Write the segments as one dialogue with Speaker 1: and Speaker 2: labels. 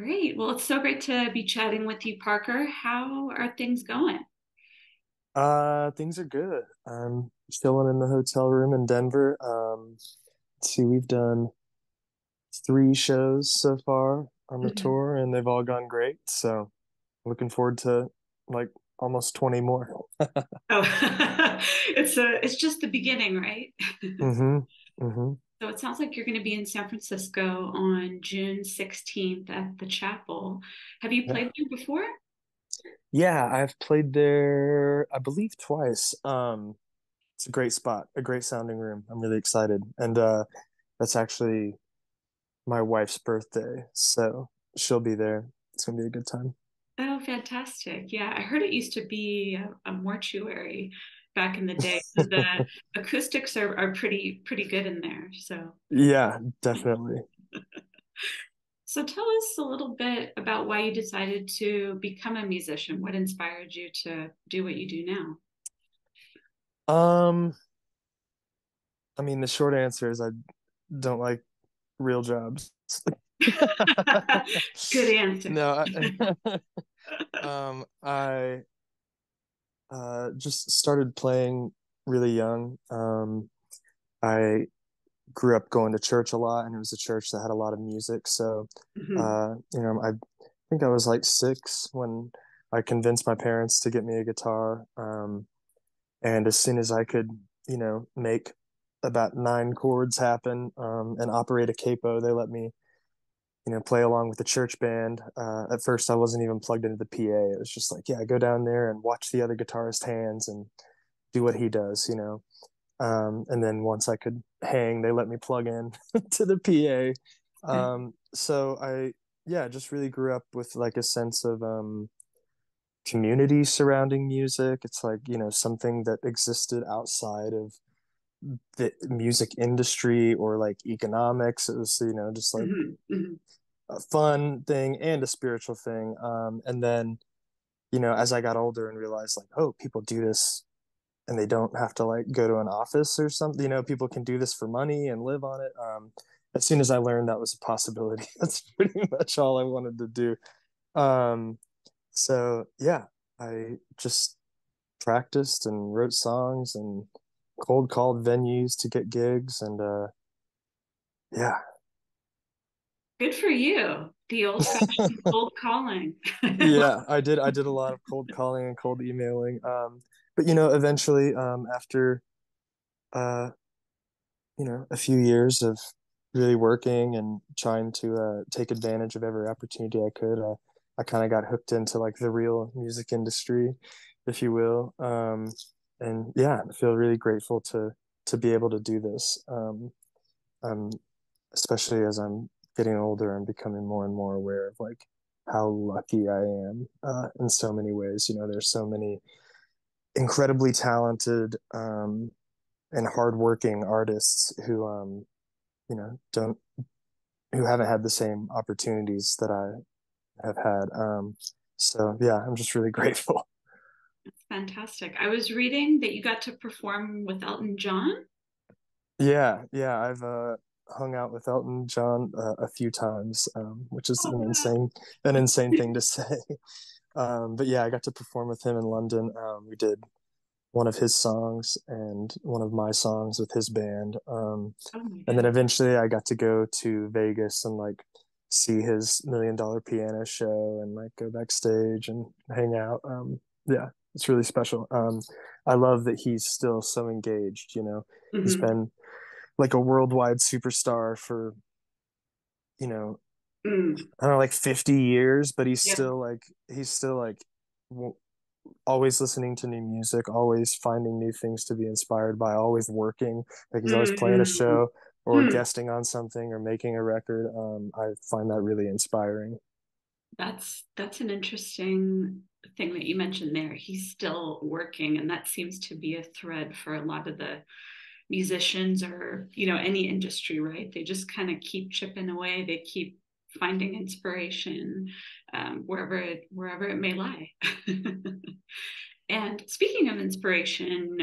Speaker 1: Great. Well, it's so great to be chatting with you, Parker. How are things going?
Speaker 2: Things are good. I'm chilling in the hotel room in Denver. Let's see, we've done three shows so far on the
Speaker 1: Mhm.
Speaker 2: tour, and they've all gone great. So looking forward to like almost 20 more.
Speaker 1: Oh, it's just the beginning, right?
Speaker 2: Mm-hmm. Mm-hmm.
Speaker 1: So it sounds like you're going to be in San Francisco on June 16th at the chapel. Have you
Speaker 2: Yeah.
Speaker 1: played there before?
Speaker 2: Yeah, I've played there, I believe, twice. It's a great spot, a great sounding room. I'm really excited. And that's actually my wife's birthday, so she'll be there. It's gonna be a good time.
Speaker 1: Oh, fantastic. Yeah, I heard it used to be a mortuary back in the day. So the acoustics are pretty good in there. So
Speaker 2: Yeah, definitely.
Speaker 1: So tell us a little bit about why you decided to become a musician. What inspired you to do what you do now?
Speaker 2: Um, I mean, the short answer is I don't like real jobs.
Speaker 1: Good answer.
Speaker 2: No, I just started playing really young. I grew up going to church a lot, and it was a church that had a lot of music. So,
Speaker 1: Mhm.
Speaker 2: I think I was like six when I convinced my parents to get me a guitar. And as soon as I could, make about nine chords happen, and operate a capo, they let me, play along with the church band. At first, I wasn't even plugged into the PA. It was just like, yeah, go down there and watch the other guitarist hands and do what he does. And then once I could hang, they let me plug in to the PA. So yeah, just really grew up with like a sense of community surrounding music. It's like, something that existed outside of the music industry or like economics. It was, just like
Speaker 1: Mhm. Mhm.
Speaker 2: a fun thing and a spiritual thing. And then, as I got older and realized like, oh, people do this and they don't have to like go to an office or something, people can do this for money and live on it. As soon as I learned that was a possibility, that's pretty much all I wanted to do. Um, so yeah, I just practiced and wrote songs and cold called venues to get gigs and yeah.
Speaker 1: Good for you. The old-fashioned cold calling.
Speaker 2: Yeah, I did a lot of cold calling and cold emailing. But eventually, after uh, a few years of really working and trying to take advantage of every opportunity I could, I kind of got hooked into like the real music industry, if you will. And yeah, I feel really grateful to be able to do this. Um, Especially as I'm getting older and becoming more and more aware of like how lucky I am in so many ways. There's so many incredibly talented and hardworking artists don't who haven't had the same opportunities that I have had. So yeah, I'm just really grateful.
Speaker 1: Fantastic. I was reading that you got to perform with Elton John.
Speaker 2: Yeah, yeah, I've hung out with Elton John a few times, which is
Speaker 1: Oh, wow.
Speaker 2: an insane thing to say. But yeah, I got to perform with him in London. We did one of his songs and one of my songs with his band.
Speaker 1: Oh my
Speaker 2: And then
Speaker 1: God.
Speaker 2: eventually I got to go to Vegas and like see his $1 Million Piano show and like go backstage and hang out. Yeah, it's really special. I love that he's still so engaged. He's
Speaker 1: Mhm.
Speaker 2: been like a worldwide superstar for, you know,
Speaker 1: Mm.
Speaker 2: I don't know, like 50 years, but
Speaker 1: Yep.
Speaker 2: he's still like always listening to new music, always finding new things to be inspired by, always working. Like he's always playing a
Speaker 1: Mm.
Speaker 2: show or
Speaker 1: Hmm.
Speaker 2: guesting on something or making a record. I find that really inspiring.
Speaker 1: That's an interesting thing that you mentioned there. He's still working, and that seems to be a thread for a lot of the musicians or, any industry, right? They just kind of keep chipping away. They keep finding inspiration wherever it may lie. And speaking of inspiration,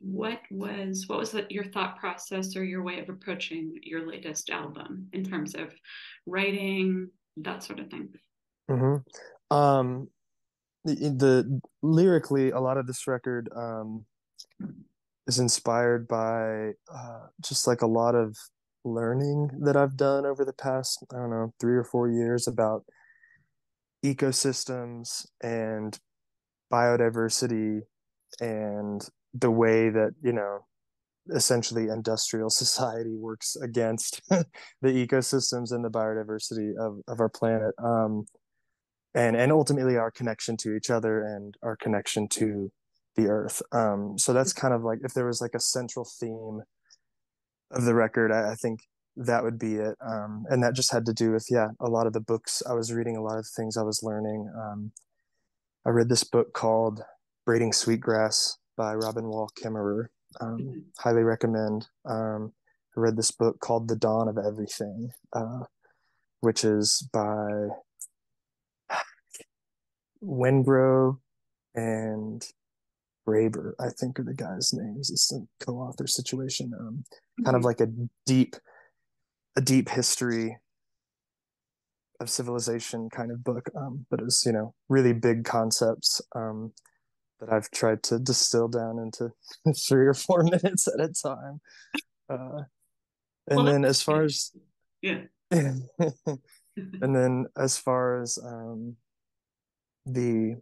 Speaker 1: what was your thought process or your way of approaching your latest album in terms of writing, that sort of thing.
Speaker 2: hmm Um, the lyrically, a lot of this record is inspired by just like a lot of learning that I've done over the past, I don't know, 3 or 4 years about ecosystems and biodiversity and the way that, essentially industrial society works against the ecosystems and the biodiversity of our planet. And ultimately our connection to each other and our connection to the earth. So that's kind of like if there was like a central theme of the record, I think that would be it. And that just had to do with, yeah, a lot of the books I was reading, a lot of the things I was learning. I read this book called Braiding Sweetgrass by Robin Wall Kimmerer. Highly recommend. I read this book called The Dawn of Everything, which is by Wengrow and Graeber, I think are the guys' names. It's a co-author situation. Kind of
Speaker 1: Mhm.
Speaker 2: like a deep history of civilization kind of book. But it's, really big concepts that I've tried to distill down into 3 or 4 minutes at a time. Uh,
Speaker 1: Well,
Speaker 2: and
Speaker 1: that's
Speaker 2: then as far
Speaker 1: exciting.
Speaker 2: as
Speaker 1: Yeah.
Speaker 2: and then as far as the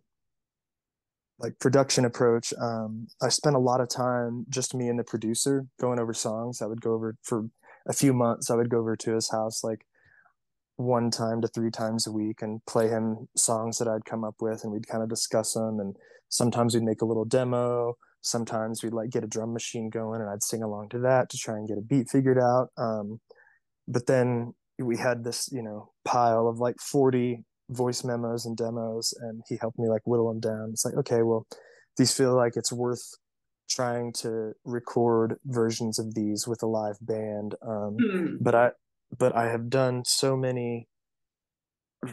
Speaker 2: like production approach, I spent a lot of time just me and the producer going over songs. I would go over for a few months. I would go over to his house like 1 to 3 times a week and play him songs that I'd come up with, and we'd kind of discuss them. And sometimes we'd make a little demo. Sometimes we'd like get a drum machine going, and I'd sing along to that to try and get a beat figured out. But then we had this, pile of like 40 voice memos and demos, and he helped me like whittle them down. It's like, okay, well, these feel like it's worth trying to record versions of these with a live band.
Speaker 1: Hmm.
Speaker 2: But I have done so many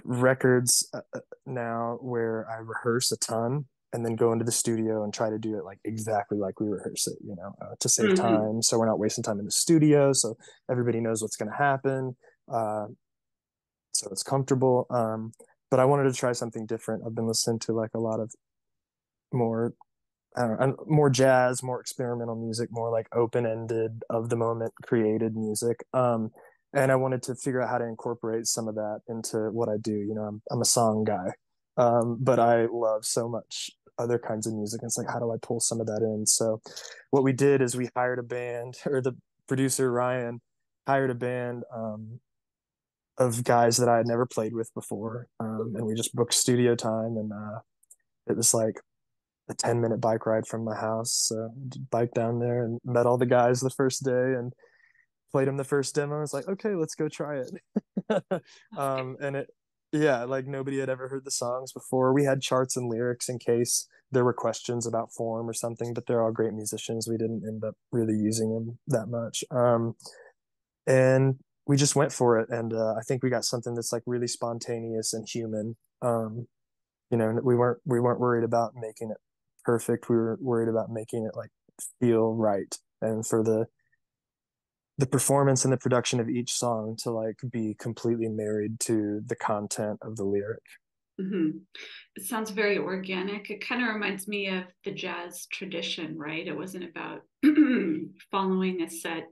Speaker 2: records now where I rehearse a ton and then go into the studio and try to do it like exactly like we rehearse it, to save
Speaker 1: Hmm.
Speaker 2: time. So we're not wasting time in the studio. So everybody knows what's going to happen. Uh, so it's comfortable. But I wanted to try something different. I've been listening to like a lot of more, I don't know, more jazz, more experimental music, more like open ended, of the moment created music. And I wanted to figure out how to incorporate some of that into what I do. I'm a song guy, but I love so much other kinds of music. It's like, how do I pull some of that in? So, what we did is we hired a band, or the producer Ryan hired a band of guys that I had never played with before, and we just booked studio time, and it was like a 10-minute bike ride from my house. So bike down there and met all the guys the first day and played them the first demo. It's like, okay, let's go try it.
Speaker 1: That's good.
Speaker 2: And yeah, like nobody had ever heard the songs before. We had charts and lyrics in case there were questions about form or something, but they're all great musicians. We didn't end up really using them that much. And we just went for it. And I think we got something that's like really spontaneous and human. We weren't worried about making it perfect. We were worried about making it like feel right, and for the performance and the production of each song to like be completely married to the content of the lyric.
Speaker 1: Hmm. It sounds very organic. It kind of reminds me of the jazz tradition, right? It wasn't about following a set,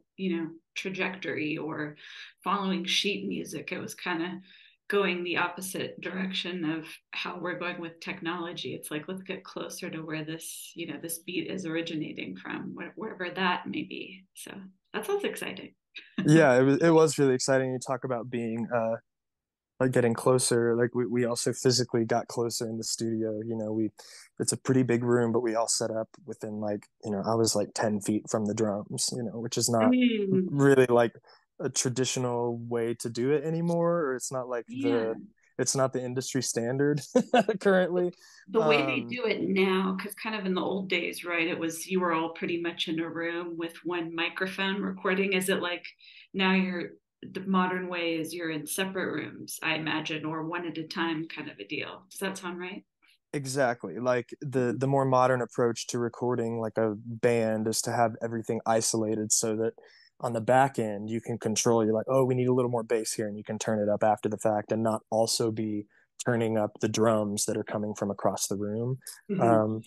Speaker 1: trajectory or following sheet music. It was kind of going the opposite direction of how we're going with technology. It's like, let's get closer to where this beat is originating from, wherever that may be. So that sounds exciting.
Speaker 2: Yeah, it was really exciting. You talk about being like getting closer. Like we also physically got closer in the studio. We it's a pretty big room, but we all set up within like, I was like 10 feet from the drums, which is not
Speaker 1: Mm,
Speaker 2: really like a traditional way to do it anymore, or
Speaker 1: yeah.
Speaker 2: it's not the industry standard currently.
Speaker 1: The way they
Speaker 2: Um
Speaker 1: do it now, because kind of in the old days, right? It was you were all pretty much in a room with one microphone recording. Is it like now the modern way is you're in separate rooms, I imagine, or one at a time kind of a deal. Does that sound right?
Speaker 2: Exactly. Like the more modern approach to recording like a band is to have everything isolated so that on the back end, you can control. You're like, oh, we need a little more bass here, and you can turn it up after the fact, and not also be turning up the drums that are coming from across the room.
Speaker 1: Mhm.
Speaker 2: Um,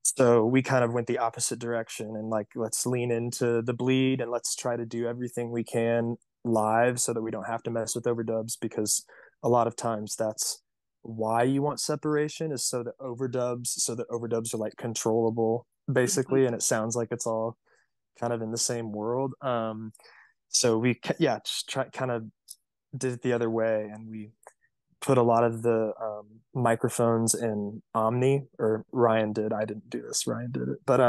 Speaker 2: so we kind of went the opposite direction and like, let's lean into the bleed and let's try to do everything we can live so that we don't have to mess with overdubs, because a lot of times that's why you want separation, is so that overdubs are like controllable basically, and it sounds like it's all kind of in the same world. So we, yeah, just try kind of did it the other way, and we put a lot of the microphones in Omni, or Ryan did. I didn't do this. Ryan did it. But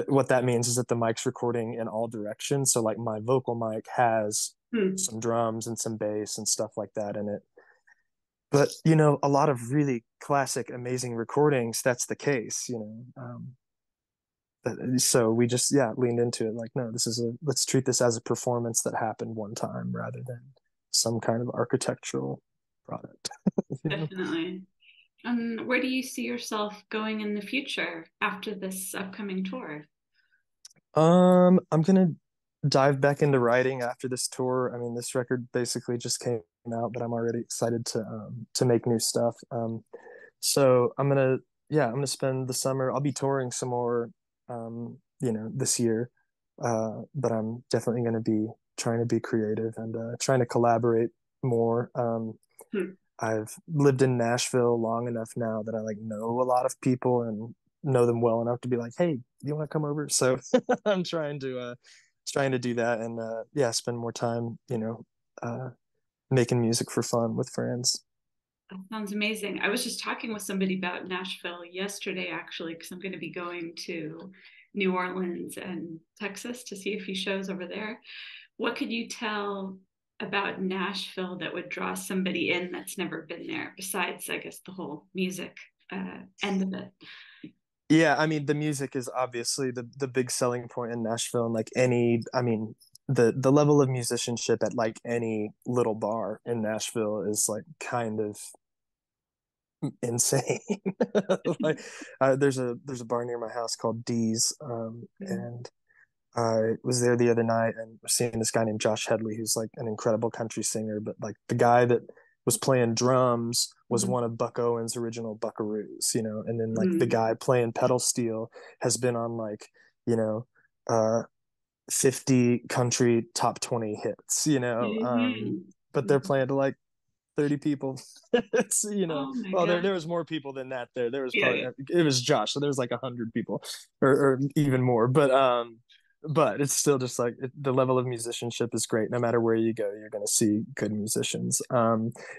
Speaker 2: what that means is that the mic's recording in all directions. So like my vocal mic has
Speaker 1: Hmm.
Speaker 2: some drums and some bass and stuff like that in it. But you know, a lot of really classic, amazing recordings, that's the case. You know, so we just, yeah, leaned into it. Like, no, this is a, let's treat this as a performance that happened one time rather than some kind of architectural product. You know?
Speaker 1: Definitely. Where do you see yourself going in the future after this upcoming tour?
Speaker 2: I'm gonna dive back into writing after this tour. I mean, this record basically just came out, but I'm already excited to make new stuff. So I'm gonna spend the summer. I'll be touring some more, you know, this year. But I'm definitely gonna be trying to be creative and trying to collaborate more.
Speaker 1: Hmm.
Speaker 2: I've lived in Nashville long enough now that I like know a lot of people and know them well enough to be like, hey, you want to come over? So I'm trying to do that and yeah, spend more time, you know, uh making music for fun with friends.
Speaker 1: That sounds amazing. I was just talking with somebody about Nashville yesterday, actually, because I'm going to be going to New Orleans and Texas to see a few shows over there. What could you tell about Nashville that would draw somebody in that's never been there, besides, I guess, the whole music end of it?
Speaker 2: Yeah, I mean the music is obviously the big selling point in Nashville, and like any, I mean the level of musicianship at like any little bar in Nashville is like kind of insane. Like there's a bar near my house called D's, and I was there the other night and was seeing this guy named Josh Headley, who's like an incredible country singer. But like the guy that was playing drums was
Speaker 1: Mhm.
Speaker 2: one of Buck Owens' original Buckaroos, you know. And then like the
Speaker 1: Mhm.
Speaker 2: guy playing pedal steel has been on like, you know, uh, 50 country top 20 hits, you know.
Speaker 1: Mhm.
Speaker 2: But they're playing to like 30 people. It's, you know,
Speaker 1: Oh my
Speaker 2: well,
Speaker 1: God.
Speaker 2: there was more people than that there. There was
Speaker 1: Yeah,
Speaker 2: probably,
Speaker 1: yeah.
Speaker 2: it was Josh, so there was like 100 people, or even more. But it's still just like the level of musicianship is great. No matter where you go, you're going to see good musicians.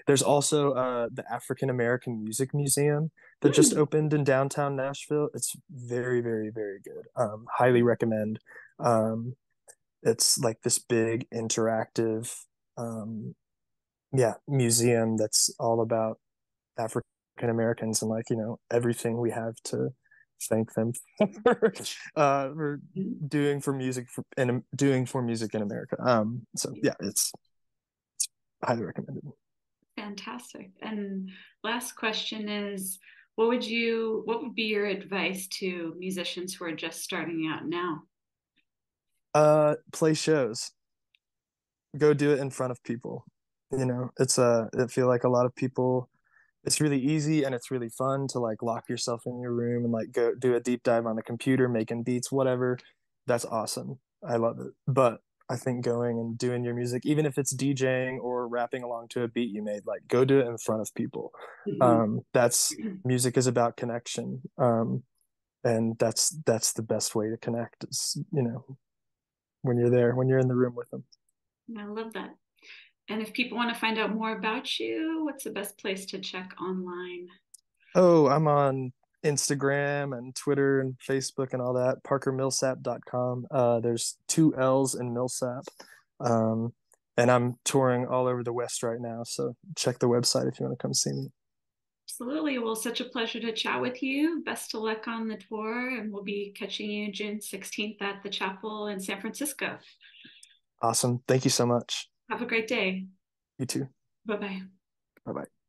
Speaker 2: There's also the African American Music Museum that just
Speaker 1: Mm.
Speaker 2: opened in downtown Nashville. It's very, very, very good. Highly recommend. Um, it's like this big interactive, um, yeah, museum that's all about African Americans and like, you know, everything we have to thank them for doing for music for, and doing for music in America. So yeah, it's highly recommended.
Speaker 1: Fantastic. And last question is, what would be your advice to musicians who are just starting out now?
Speaker 2: Play shows, go do it in front of people. You know, I feel like a lot of people, it's really easy and it's really fun to like lock yourself in your room and like go do a deep dive on the computer, making beats, whatever. That's awesome. I love it. But I think going and doing your music, even if it's DJing or rapping along to a beat you made, like go do it in front of people.
Speaker 1: Mhm.
Speaker 2: That's Music is about connection. And that's the best way to connect is, you know, when you're there, when you're in the room with them.
Speaker 1: I love that. And if people want to find out more about you, what's the best place to check online?
Speaker 2: Oh, I'm on Instagram and Twitter and Facebook and all that. ParkerMillsap.com. There's two L's in Millsap. Um, and I'm touring all over the West right now. So check the website if you want to come see me.
Speaker 1: Absolutely. Well, such a pleasure to chat with you. Best of luck on the tour, and we'll be catching you June 16th at the chapel in San Francisco.
Speaker 2: Awesome. Thank you so much.
Speaker 1: Have a great day.
Speaker 2: You too.
Speaker 1: Bye bye.
Speaker 2: Bye bye.